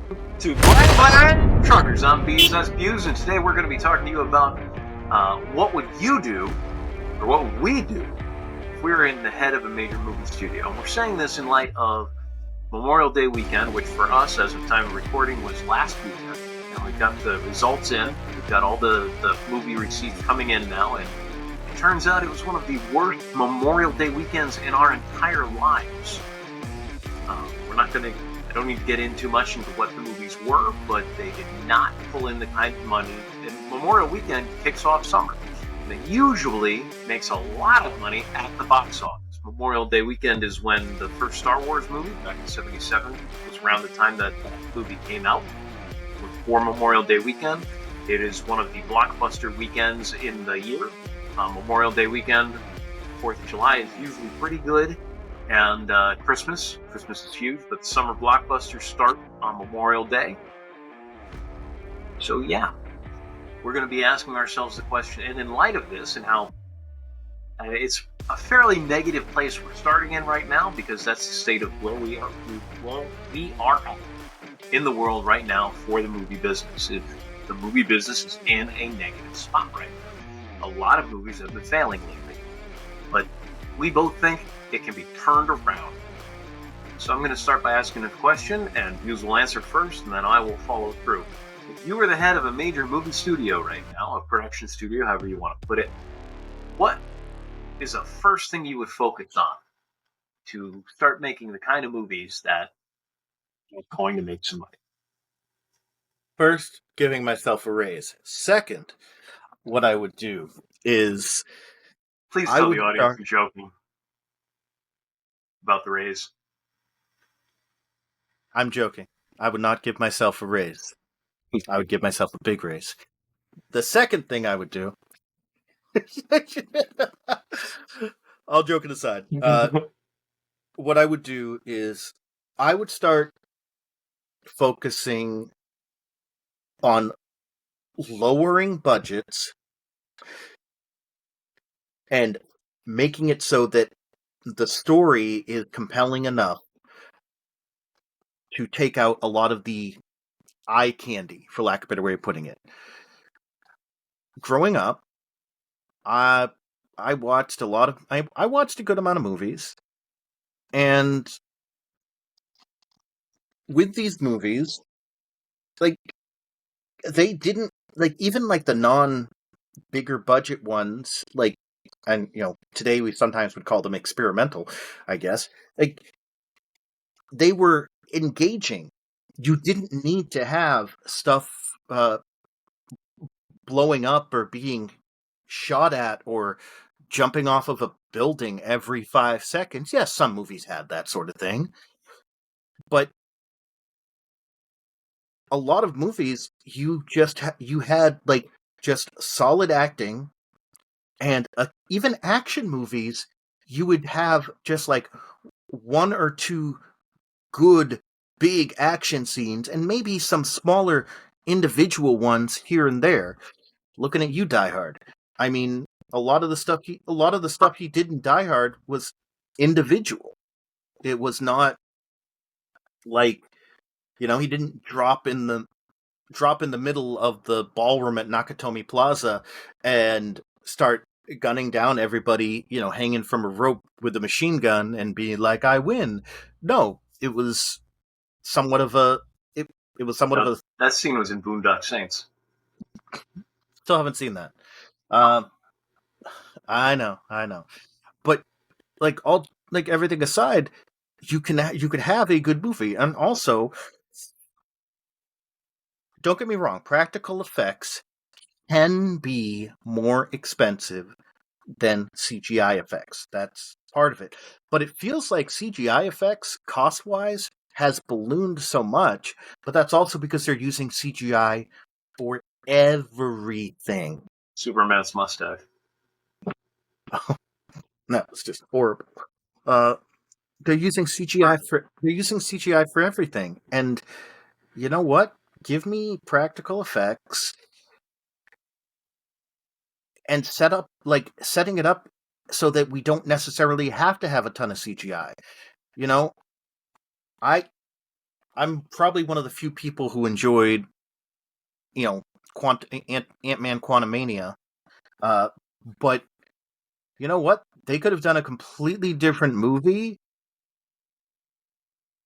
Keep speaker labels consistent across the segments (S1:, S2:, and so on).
S1: To Blind Truckers. I'm Beas and Buse, and today we're going to be talking to you about what would you do, or what would we do, if we were in the head of a major movie studio. And we're saying this in light of Memorial Day weekend, which for us, as of time of recording, was last weekend. And we've got the results in. We've got all the movie receipts coming in now, and it turns out it was one of the worst Memorial Day weekends in our entire lives. We're not going to I don't need to get in too much into what the movies were, but they did not pull in the kind of money. And Memorial Weekend kicks off summer, and it usually makes a lot of money at the box office. Memorial Day weekend is when the first Star Wars movie, back in '77, was around the time that movie came out. Before Memorial Day weekend, it is one of the blockbuster weekends in the year. Memorial Day weekend, 4th of July is usually pretty good. And Christmas is huge, but the summer blockbusters start on Memorial Day. So yeah, we're going to be asking ourselves the question, and in light of this and how it's a fairly negative place we're starting in right now, because that's the state of where we are at in the world right now for the movie business. If the movie business is in a negative spot right now. A lot of movies have been failing lately, but we both think it can be turned around. So I'm going to start by asking a question, and Hughes will answer first, and then I will follow through. If you were the head of a major movie studio right now, a production studio, however you want to put it, what is the first thing you would focus on to start making the kind of movies that are going to make some money?
S2: First, giving myself a raise. Second, what I would do is...
S1: Please tell the audience you're joking about the raise.
S2: I'm joking. I would not give myself a raise. I would give myself a big raise. The second thing I would do... all joking aside, what I would do is I would start focusing on lowering budgets and making it so that the story is compelling enough to take out a lot of the eye candy, for lack of a better way of putting it. Growing up, I watched I watched a good amount of movies, and with these movies, like, they didn't, like, even like the bigger budget ones, like, and today we sometimes would call them experimental, I guess. Like, they were engaging. You didn't need to have stuff blowing up or being shot at or jumping off of a building every 5 seconds. Yes, some movies had that sort of thing, but a lot of movies you had like just solid acting, and even action movies you would have just like one or two good big action scenes and maybe some smaller individual ones here and there. Looking at you, Die Hard. I mean, a lot of the stuff he did in Die Hard was individual. It was not like, he didn't drop in the middle of the ballroom at Nakatomi Plaza and start gunning down everybody, hanging from a rope with a machine gun and being like, "I win." No, it was somewhat of a. It was somewhat of a.
S1: That scene was in Boondock Saints.
S2: Still haven't seen that. I know, but everything aside, you could have a good movie, and also, don't get me wrong, practical effects can be more expensive than CGI effects. That's part of it. But it feels like CGI effects, cost-wise, has ballooned so much, but that's also because they're using CGI for everything.
S1: Superman's mustache.
S2: No, it's just horrible. They're using CGI for everything. And you know what? Give me practical effects and setting it up so that we don't necessarily have to have a ton of CGI. I'm probably one of the few people who enjoyed, you know, Ant-Man Quantumania. Uh, but you know what? They could have done a completely different movie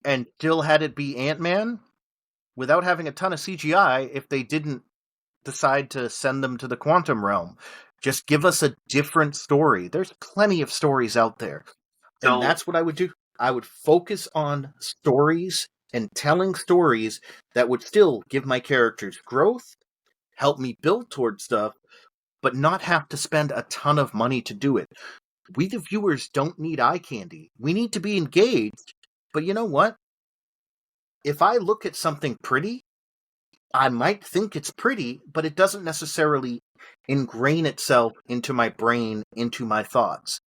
S2: and still had it be Ant-Man without having a ton of CGI if they didn't decide to send them to the quantum realm. Just give us a different story. There's plenty of stories out there. And
S1: So
S2: that's what I would do. I would focus on stories and telling stories that would still give my characters growth, help me build towards stuff, but not have to spend a ton of money to do it. We, the viewers, don't need eye candy. We need to be engaged. But you know what? If I look at something pretty, I might think it's pretty, but it doesn't necessarily ingrain itself into my brain, into my thoughts.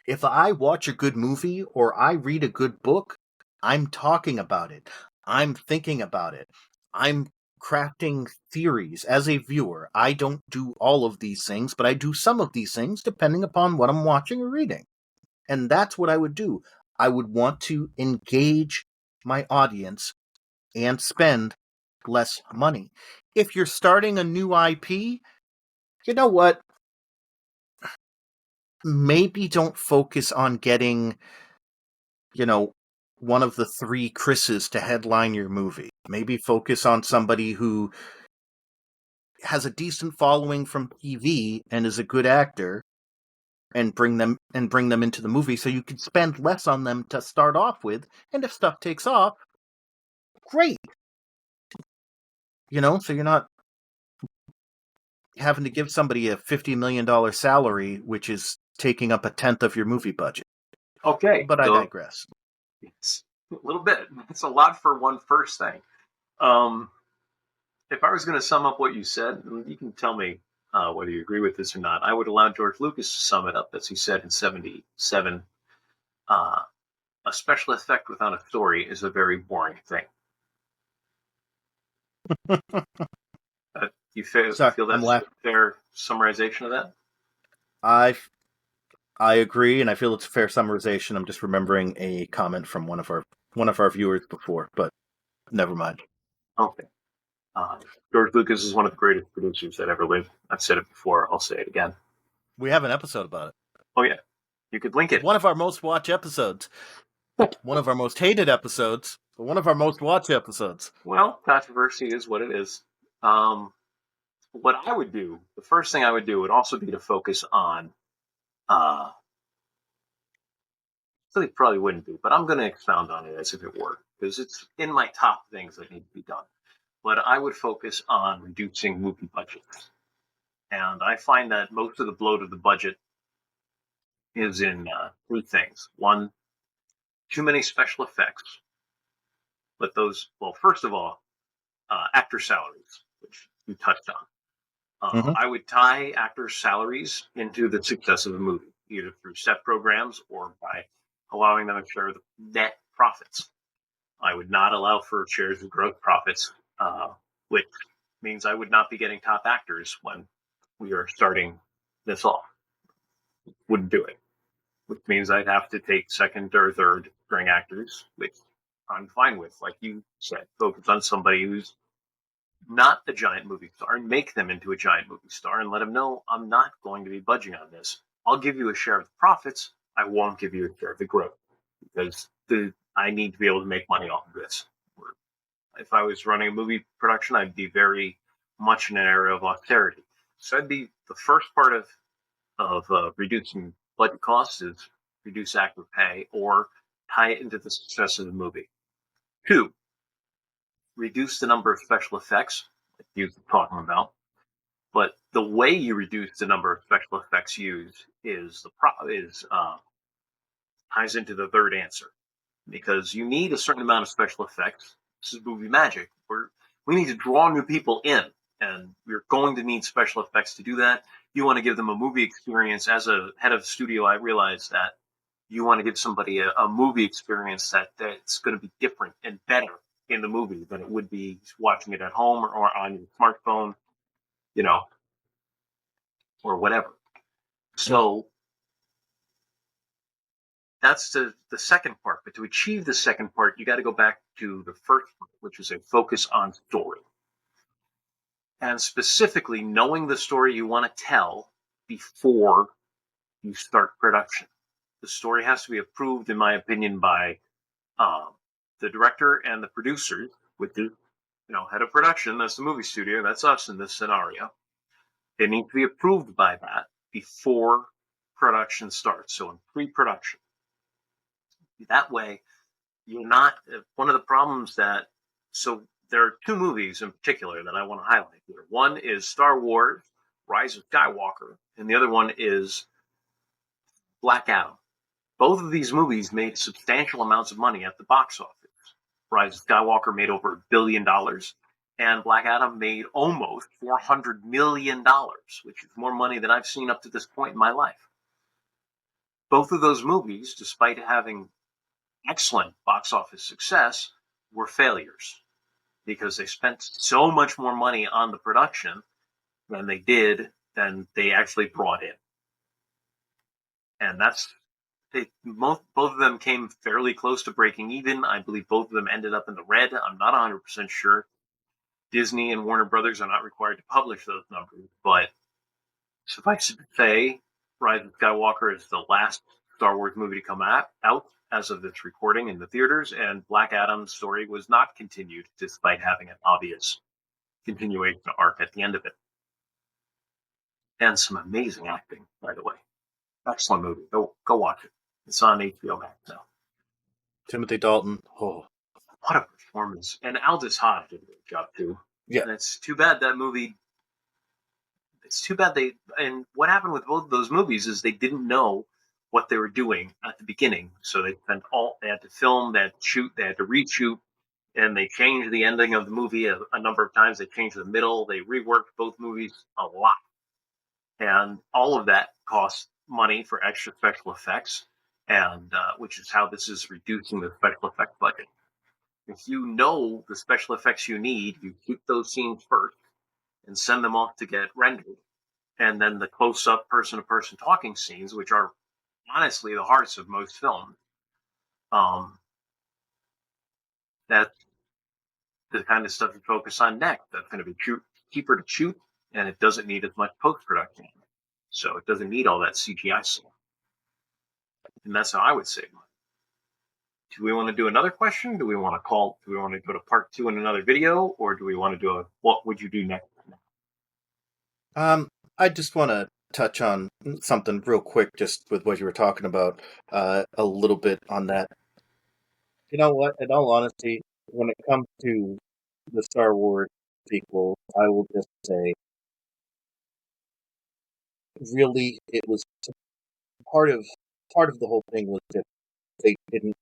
S2: If I watch a good movie or I read a good book, I'm talking about it. I'm thinking about it. I'm crafting theories as a viewer. I don't do all of these things, but I do some of these things depending upon what I'm watching or reading. And that's what I would do. I would want to engage my audience and spend less money. If you're starting a new IP, you know what? Maybe don't focus on getting, you know, one of the three Chris's to headline your movie. Maybe focus on somebody who has a decent following from TV and is a good actor and bring them into the movie so you can spend less on them to start off with, and if stuff takes off, great. So you're not having to give somebody a $50 million salary, which is taking up a tenth of your movie budget.
S1: okay,
S2: But I
S1: so
S2: digress.
S1: it's a little bit. It's a lot for one first thing. Um, if I was going to sum up what you said, you can tell me whether you agree with this or not. I would allow George Lucas to sum it up, as he said in '77. Uh, a special effect without a story is a very boring thing. You
S2: Sorry,
S1: feel
S2: I'm
S1: that's a
S2: laughing.
S1: fair summarization of that?
S2: I I agree, and I feel it's a fair summarization. I'm just remembering a comment from one of our viewers before, but never mind.
S1: Okay. Uh, George Lucas is one of the greatest producers that ever lived. I've said it before. I'll say it again.
S2: We have an episode about it.
S1: Oh yeah, you could link it.
S2: One of our most watched episodes. One of our most hated episodes, but one of our most watched episodes.
S1: Well, controversy is what it is. Um, what I would do, the first thing I would do would also be to focus on. So they probably wouldn't be, but I'm going to expound on it as if it were, because it's in my top things that need to be done. But I would focus on reducing movie budgets. And I find that most of the bloat of the budget is in three things. One, too many special effects. But those, well, first of all, actor salaries, which you touched on.
S2: Mm-hmm.
S1: I would tie actors' salaries into the success of the movie, either through set programs or by allowing them to share the net profits. I would not allow for shares of growth profits, which means I would not be getting top actors when we are starting this off. Wouldn't do it, which means I'd have to take second or third string actors, which I'm fine with. Like you said, focus on somebody who's not a giant movie star and make them into a giant movie star and let them know I'm not going to be budging on this. I'll give you a share of the profits. I won't give you a share of the growth because I need to be able to make money off of this. If I was running a movie production, I'd be very much in an area of austerity. So I'd be the first part of reducing budget costs is reduce actor pay or tie it into the success of the movie. Two, reduce the number of special effects, like you were talking about. But the way you reduce the number of special effects used is ties into the third answer because you need a certain amount of special effects. This is movie magic. We need to draw new people in, and we're going to need special effects to do that. You want to give them a movie experience. As a head of the studio, I realized that you want to give somebody a movie experience that's going to be different and better in the movie than it would be watching it at home or on your smartphone, you know, or whatever. So that's the second part. But to achieve the second part, you got to go back to the first part, which is a focus on story. And specifically knowing the story you want to tell before you start production. The story has to be approved, in my opinion, by the director and the producers, with the head of production. That's the movie studio. That's us in this scenario. They need to be approved by that before production starts. So in pre-production, that way you're not one of the problems that. So there are two movies in particular that I want to highlight here. One is Star Wars: Rise of Skywalker, and the other one is Black Adam. Both of these movies made substantial amounts of money at the box office. Rise of Skywalker made over $1 billion, and Black Adam made almost $400 million, which is more money than I've seen up to this point in my life. Both of those movies, despite having excellent box office success, were failures because they spent so much more money on the production than they actually brought in. And both of them came fairly close to breaking even. I believe both of them ended up in the red. I'm not 100% sure. Disney and Warner Brothers are not required to publish those numbers, but suffice it to say, Rise of Skywalker is the last Star Wars movie to come out as of this recording in the theaters, and Black Adam's story was not continued despite having an obvious continuation arc at the end of it. And some amazing acting, by the way. Excellent movie. Go watch it. It's on HBO Max now.
S2: Timothy Dalton. Oh,
S1: what a performance! And Aldous Hodge did a great job too.
S2: Yeah.
S1: And it's too bad that movie. It's too bad and what happened with both of those movies is they didn't know what they were doing at the beginning. So they had to film, they had to shoot, they had to reshoot, and they changed the ending of the movie a number of times. They changed the middle. They reworked both movies a lot. And all of that cost money for extra special effects, and which is how this is reducing the special effect budget. If you know the special effects you need, you shoot those scenes first and send them off to get rendered. And then the close-up person-to-person talking scenes, which are honestly the hearts of most films, that's the kind of stuff you focus on next. That's going to be cheaper to shoot, and it doesn't need as much post-production. So it doesn't need all that CGI stuff. And that's how I would say it. Do we want to do another question? Do we want to go to part 2 in another video? Or do we want to do what would you do next?
S2: I just want to touch on something real quick, just with what you were talking about, a little bit on that. You know what? In all honesty, when it comes to the Star Wars sequel, I will just say, really, it was part of the whole thing was that they didn't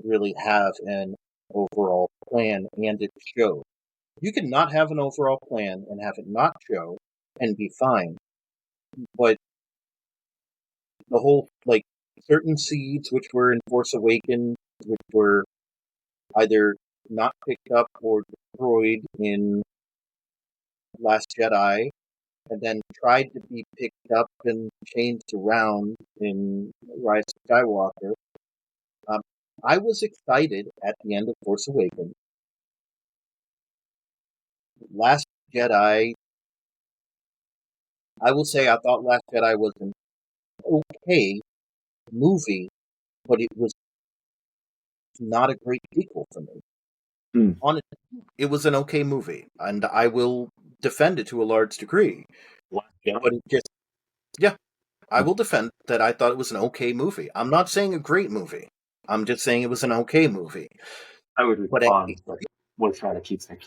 S2: really have an overall plan, and it showed. You can not have an overall plan and have it not show and be fine, but the whole, like, certain seeds which were in Force Awakens, which were either not picked up or destroyed in Last Jedi, and then tried to be picked up and changed around in Rise of Skywalker. I was excited at the end of Force Awakens. Last Jedi, I will say I thought Last Jedi was an okay movie, but it was not a great sequel for me. Honestly, it was an okay movie, and I will defend it to a large degree. But it just, yeah, I will defend that I thought it was an okay movie. I'm not saying a great movie. I'm just saying it was an okay movie.
S1: I would respond, but we'll try to keep things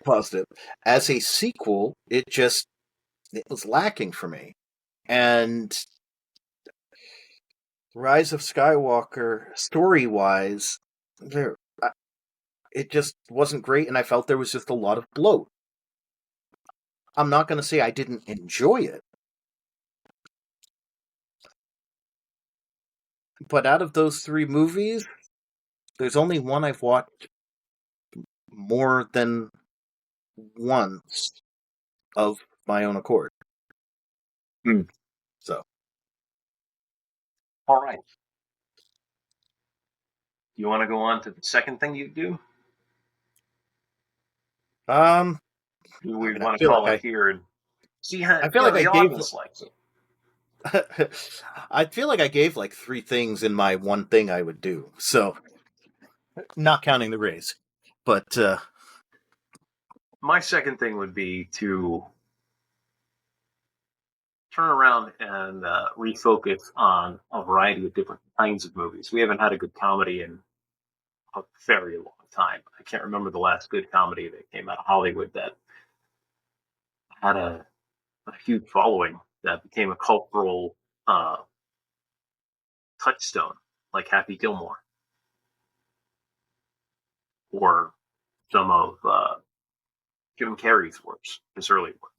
S2: positive. As a sequel, it was lacking for me. And Rise of Skywalker, story-wise, it just wasn't great, and I felt there was just a lot of bloat. I'm not going to say I didn't enjoy it, but out of those 3 movies, there's only one I've watched more than once of my own accord. So.
S1: All right. You want to go on to the second thing you do?
S2: Um,
S1: Do
S2: I
S1: we
S2: mean, I
S1: want to
S2: feel like
S1: call it here and see how
S2: I feel like I
S1: the
S2: gave
S1: audience likes it?
S2: I feel like I gave like three things in my one thing I would do. So, not counting the raise, but
S1: My second thing would be to turn around and refocus on a variety of different kinds of movies. We haven't had a good comedy in a very long time. I can't remember the last good comedy that came out of Hollywood that had a huge following that became a cultural uh, touchstone, like Happy Gilmore or some of Jim Carrey's works, his early work.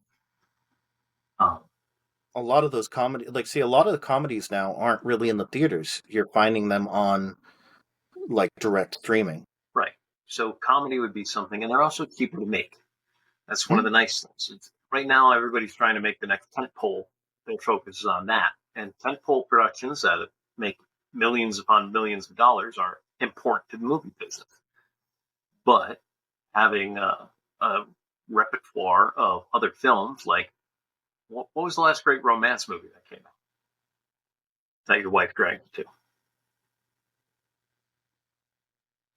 S1: Um,
S2: a lot of those comedy, like, see, a lot of the comedies now aren't really in the theaters. You're finding them on like direct streaming.
S1: right. So comedy would be something, and they're also cheaper to make. That's one of
S2: Hmm?
S1: the nice things. Right now, everybody's trying to make the next tentpole. Their focus is on that, and tentpole productions that make millions upon millions of dollars are important to the movie business. But having a repertoire of other films, like what was the last great romance movie that came out that your wife dragged you to?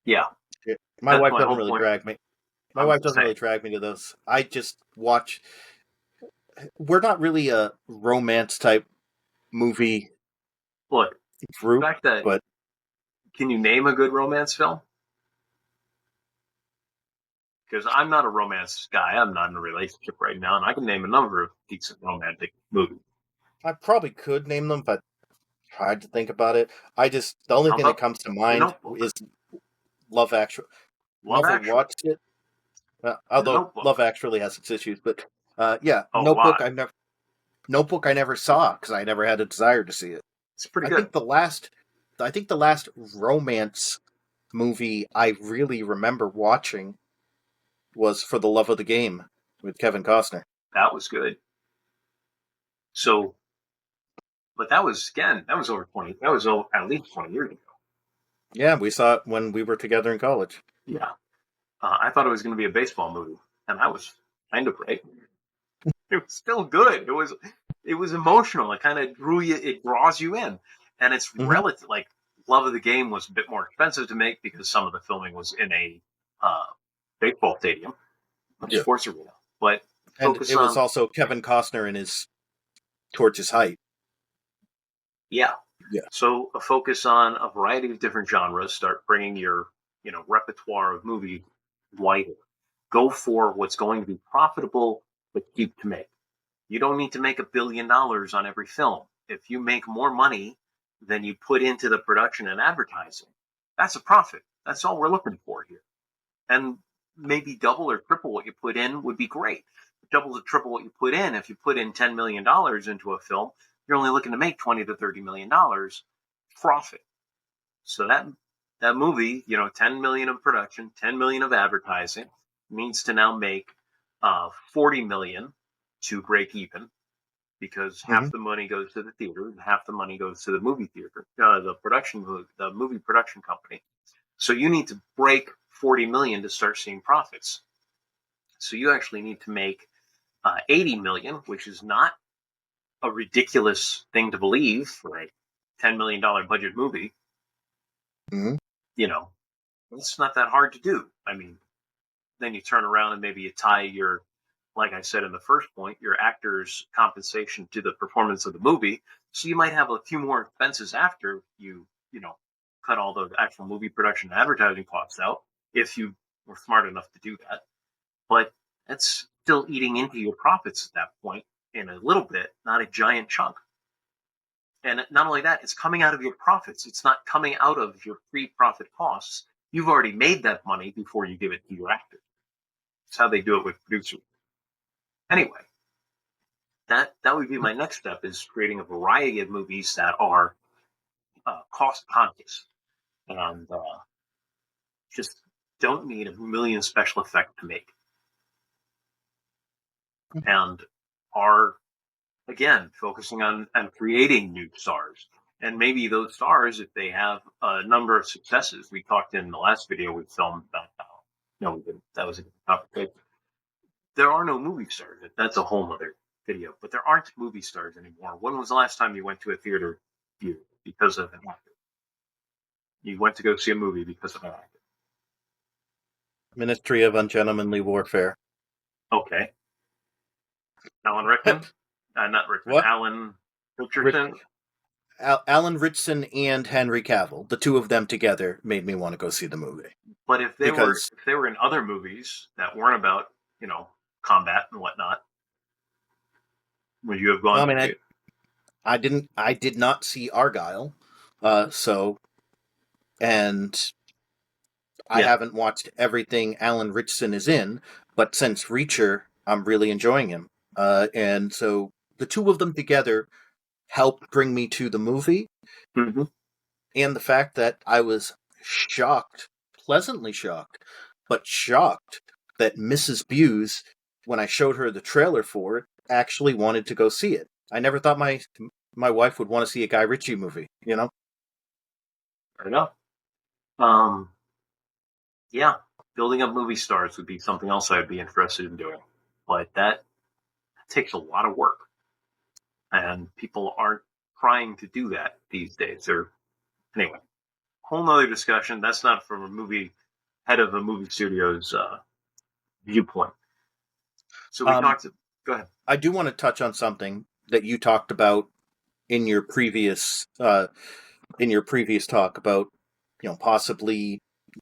S1: Yeah,
S2: Yeah. My
S1: that's
S2: wife
S1: my
S2: doesn't
S1: whole
S2: really
S1: point.
S2: drag me. My
S1: I'm
S2: wife
S1: just
S2: doesn't really
S1: saying.
S2: drag me to those. I just watch. We're not really a romance type movie
S1: Look, the
S2: group,
S1: fact that
S2: but
S1: can you name a good romance film? Because I'm not a romance guy. I'm not in a relationship right now, and I can name a number of decent romantic movies.
S2: I probably could name them, but tried to think about it. I just the only
S1: How
S2: thing that
S1: about
S2: comes to
S1: The
S2: mind
S1: Notebook,
S2: is Love Actually.
S1: Love
S2: Never
S1: Actually,
S2: watched it,
S1: The
S2: although
S1: Notebook?
S2: Love Actually has its issues. But yeah,
S1: Oh, a lot.
S2: Notebook. I never saw because I never had a desire to see it.
S1: It's pretty
S2: I
S1: good.
S2: think the last, I think the last romance movie I really remember watching was For the Love of the Game with Kevin Costner.
S1: That was good. So, but that was again, that was over 20. That was at least 20 years ago.
S2: Yeah, we saw it when we were together in college.
S1: Yeah, I thought it was going to be a baseball movie, and I was kind of right. It was still good. It was emotional. It kind of drew you. It draws you in, and it's
S2: Hmm.
S1: relative. Like Love of the Game was a bit more expensive to make because some of the filming was in a uh, baseball stadium, a
S2: Yeah,
S1: sports arena. But
S2: and
S1: focus
S2: it was
S1: on
S2: also Kevin Costner in his towards his height.
S1: yeah.
S2: Yeah.
S1: So a focus on a variety of different genres. Start bringing your repertoire of movie wider. Go for what's going to be profitable but cheap to make. You don't need to make $1 billion on every film. If you make more money than you put into the production and advertising, that's a profit. That's all we're looking for here. And maybe double or triple what you put in would be great. Double to triple what you put in. If you put in $10 million into a film, you're only looking to make 20 to $30 million profit. So that movie, 10 million of production, 10 million of advertising, needs to now make 40 million to break even because half
S2: Hmm.
S1: the money goes to the theater and half the money goes to the movie theater, the movie production company. So you need to break 40 million to start seeing profits. So you actually need to make 80 million, which is not a ridiculous thing to believe for a $10 million budget movie.
S2: Hmm.
S1: You know, it's not that hard to do. I mean, then you turn around and maybe you tie your, like I said in the first point, your actor's compensation to the performance of the movie. So you might have a few more expenses after you cut all the actual movie production and advertising costs out if you were smart enough to do that. But that's still eating into your profits at that point in a little bit, not a giant chunk. And not only that, it's coming out of your profits. It's not coming out of your pre-profit costs. You've already made that money before you give it to your actor. It's how they do it with producers. Anyway, that would be my next step is creating a variety of movies that are cost conscious and just don't need a million special effects to make and are again focusing on creating new stars And maybe those stars, if they have a number of successes, we talked in the last video we filmed about how, no, we didn't. That was a different topic. There are no movie stars. That's a whole other video. But there aren't movie stars anymore. When was the last time you went to a theater view because of an actor? You went to go see a movie because of an actor.
S2: Ministry of Ungentlemanly Warfare.
S1: Okay. Alan Rickman? Not Rickman.
S2: What?
S1: Alan Richardson?
S2: Alan Ritchson and Henry Cavill, the two of them together, made me want to go see the movie.
S1: But if they were in other movies that weren't about, combat and whatnot, would you have gone?
S2: I mean, I did not see Argyle, and I haven't watched everything Alan Ritchson is in, but since Reacher, I'm really enjoying him. And so the two of them together helped bring me to the movie.
S1: Mm-hmm.
S2: And the fact that I was shocked, pleasantly shocked, but shocked that Mrs. Buse, when I showed her the trailer for it, actually wanted to go see it. I never thought my wife would want to see a Guy Ritchie movie,
S1: Fair enough. Yeah, building up movie stars would be something else I'd be interested in doing. But that takes a lot of work. And people aren't trying to do that these days. Anyway, whole nother discussion. That's not from head of a movie studio's viewpoint. So we talked. Go ahead.
S2: I do want to touch on something that you talked about in your previous talk about, possibly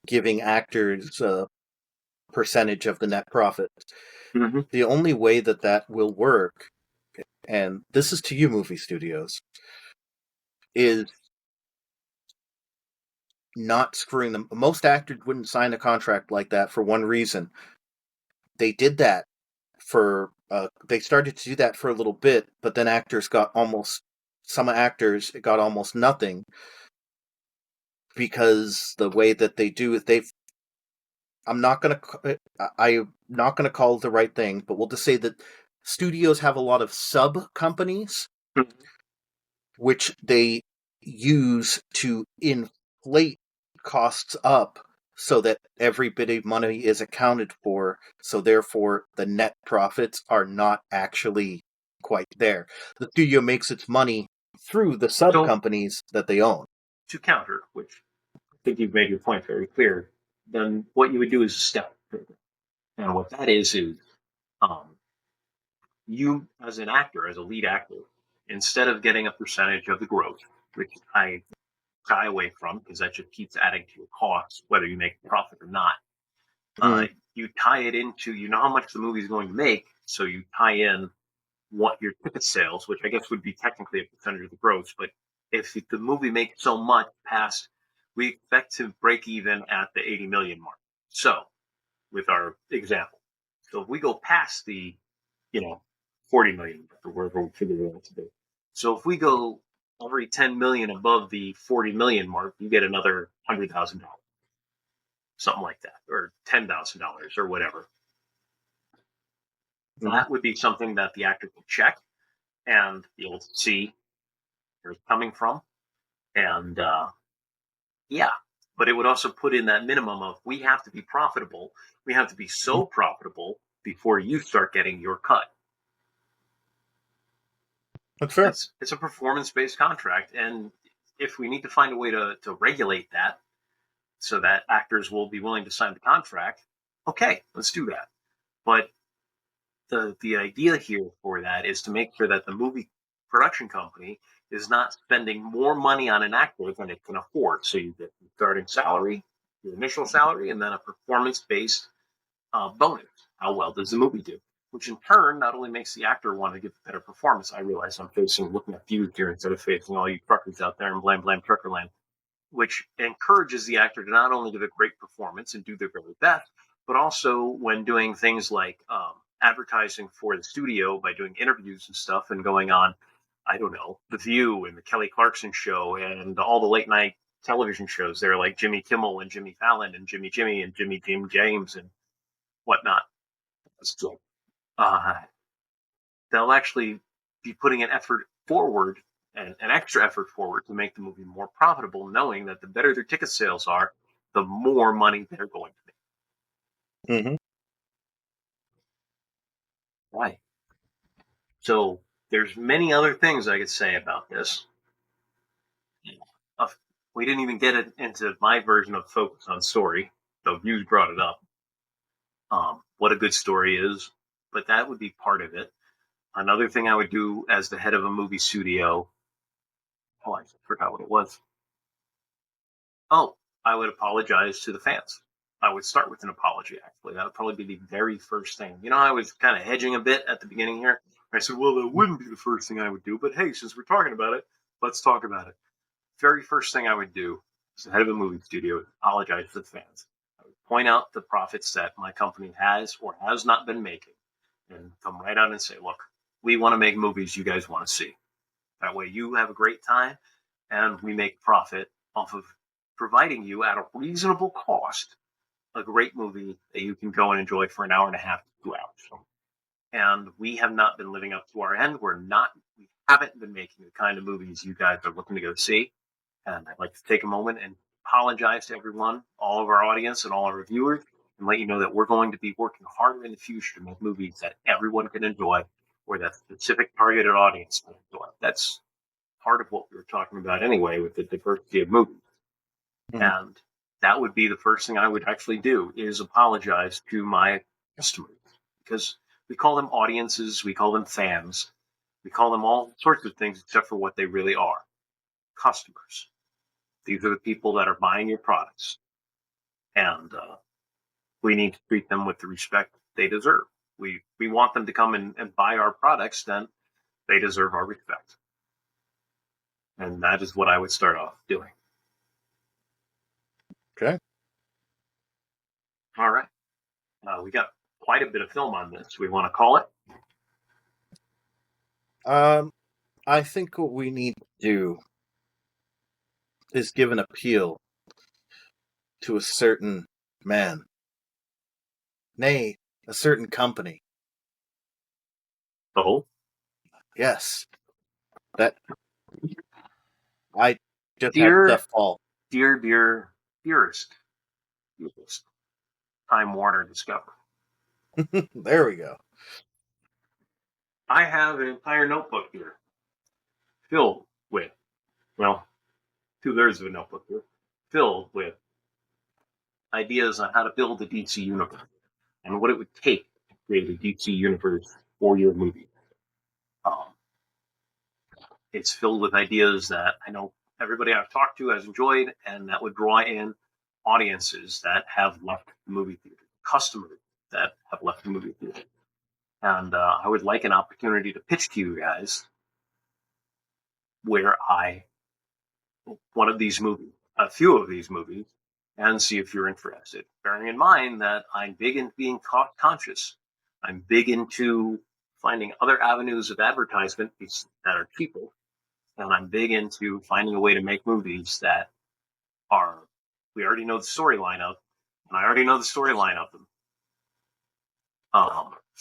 S2: giving actors a percentage of the net profit.
S1: Mm-hmm.
S2: The only way that will work, and this is to you, movie studios, is not screwing them. Most actors wouldn't sign a contract like that for one reason. They did that they started to do that for a little bit, but then some actors got almost nothing because the way that they do it, I'm not going to call it the right thing, but we'll just say that studios have a lot of sub companies,
S1: mm-hmm.
S2: which they use to inflate costs up so that every bit of money is accounted for. So therefore, the net profits are not actually quite there. The studio makes its money through the sub companies that they own.
S1: To counter, which I think you've made your point very clear, then what you would do is a step program. And what that is you as an actor, as a lead actor, instead of getting a percentage of the gross, which I shy away from because that just keeps adding to your costs, whether you make a profit or not. You tie it into, how much the movie is going to make, so you tie in what your ticket sales, which I guess would be technically a percentage of the gross, but if the movie makes so much past, we expect to break even at the 80 million mark. So, with our example, so if we go past the, 40 million or wherever we figure it out to be. So if we go every 10 million above the 40 million mark, you get another $100,000, something like that, or $10,000 or whatever. That would be something that the actor can check and be able to see where it's coming from. And but it would also put in that minimum of we have to be profitable. We have to be so profitable before you start getting your cut.
S2: That's fair.
S1: It's a performance-based contract, and if we need to find a way to regulate that so that actors will be willing to sign the contract, okay, let's do that. But the idea here for that is to make sure that the movie production company is not spending more money on an actor than it can afford. So you get your starting salary, your initial salary, and then a performance-based bonus. How well does the movie do? Which in turn not only makes the actor want to give a better performance. I realize I'm looking at views here instead of facing all you truckers out there and blame Truckerland, which encourages the actor to not only give a great performance and do their very best, but also when doing things like advertising for the studio by doing interviews and stuff and going on, I don't know, The View and the Kelly Clarkson Show and all the late night television shows. They're like Jimmy Kimmel and Jimmy Fallon and Jimmy and Jimmy James and whatnot. They'll actually be putting an effort forward an extra effort forward to make the movie more profitable, knowing that the better their ticket sales are, the more money they're going to make.
S2: Mm-hmm.
S1: Right. So there's many other things I could say about this. Uh, we didn't even get into my version of focus on story, though you brought it up. What a good story is, but that would be part of it. Another thing I would do as the head of a movie studio, oh, I forgot what it was. Oh, I would apologize to the fans. I would start with an apology, actually. That would probably be the very first thing. I was kind of hedging a bit at the beginning here. I said, well, that wouldn't be the first thing I would do, but hey, since we're talking about it, let's talk about it. Very first thing I would do as the head of a movie studio is apologize to the fans. I would point out the profits that my company has or has not been making and come right out and say, look, we want to make movies you guys want to see. That way you have a great time and we make profit off of providing you at a reasonable cost a great movie that you can go and enjoy for an hour and a half to 2 hours. And we have not been living up to our end. We haven't been making the kind of movies you guys are looking to go see. And I'd like to take a moment and apologize to everyone, all of our audience and all our viewers, and let you know that we're going to be working harder in the future to make movies that everyone can enjoy or that specific targeted audience can enjoy. That's part of what we were talking about anyway with the diversity of movies.
S2: Mm-hmm.
S1: And that would be the first thing I would actually do is apologize to my customers, because we call them audiences, we call them fans, we call them all sorts of things except for what they really are: customers. These are the people that are buying your products, and we need to treat them with the respect they deserve. We want them to come and buy our products, then they deserve our respect. And that is what I would start off doing.
S2: Okay.
S1: All right. We got quite a bit of film on this. We want to call it?
S2: I think what we need to do is give an appeal to a certain man. Nay, a certain company.
S1: Oh?
S2: Yes. That I just
S1: Dear,
S2: had to fall.
S1: dearest, Time Warner Discovery.
S2: There we go.
S1: I have an entire notebook here filled with, well, 2/3 of a notebook here, filled with ideas on how to build a DC universe and what it would take to create a DC universe for your movie. It's filled with ideas that I know everybody I've talked to has enjoyed, and that would draw in audiences that have left the movie theater, customers that have left the movie theater. And I would like an opportunity to pitch to you guys where one of these movies, a few of these movies, and see if you're interested. Bearing in mind that I'm big into being cost conscious. I'm big into finding other avenues of advertisement that are cheaper. And I'm big into finding a way to make movies that we already know the storyline of, and I already know the storyline of them.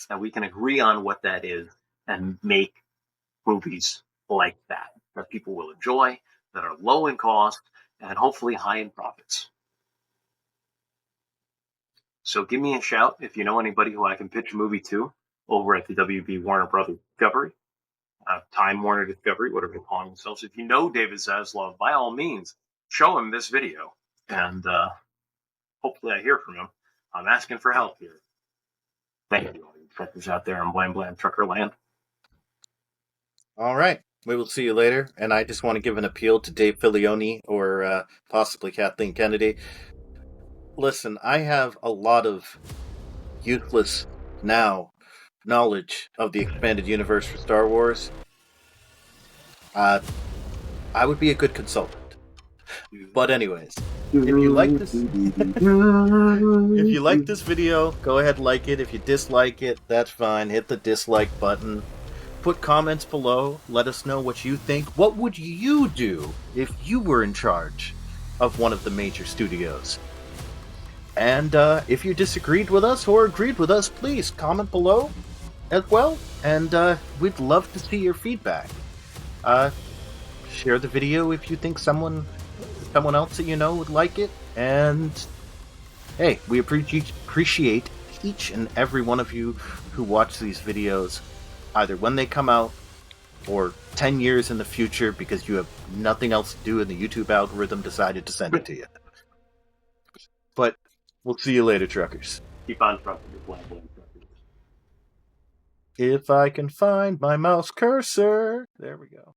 S1: And we can agree on what that is and make movies like that people will enjoy, that are low in cost, and hopefully high in profits. So give me a shout if you know anybody who I can pitch a movie to over at the WB Warner Brothers Discovery, Time Warner Discovery, whatever they're calling themselves. If you know David Zaslav, by all means, show him this video, and hopefully I hear from him. I'm asking for help here. Thank you, all you truckers out there in Blam Blam Trucker Land.
S2: All right. We will see you later. And I just want to give an appeal to Dave Filioni or possibly Kathleen Kennedy. Listen, I have a lot of useless knowledge of the expanded universe for Star Wars. I would be a good consultant. But anyways, if you like this video, go ahead and like it. If you dislike it, that's fine. Hit the dislike button. Put comments below. Let us know what you think. What would you do if you were in charge of one of the major studios? And if you disagreed with us or agreed with us, please comment below as well. And we'd love to see your feedback. share the video if you think someone else that you know would like it. And hey, we appreciate each and every one of you who watch these videos, either when they come out or 10 years in the future because you have nothing else to do and the YouTube algorithm decided to send it to you. But we'll see you later, truckers.
S1: Keep on trucking your blank truckers.
S2: If I can find my mouse cursor. There we go.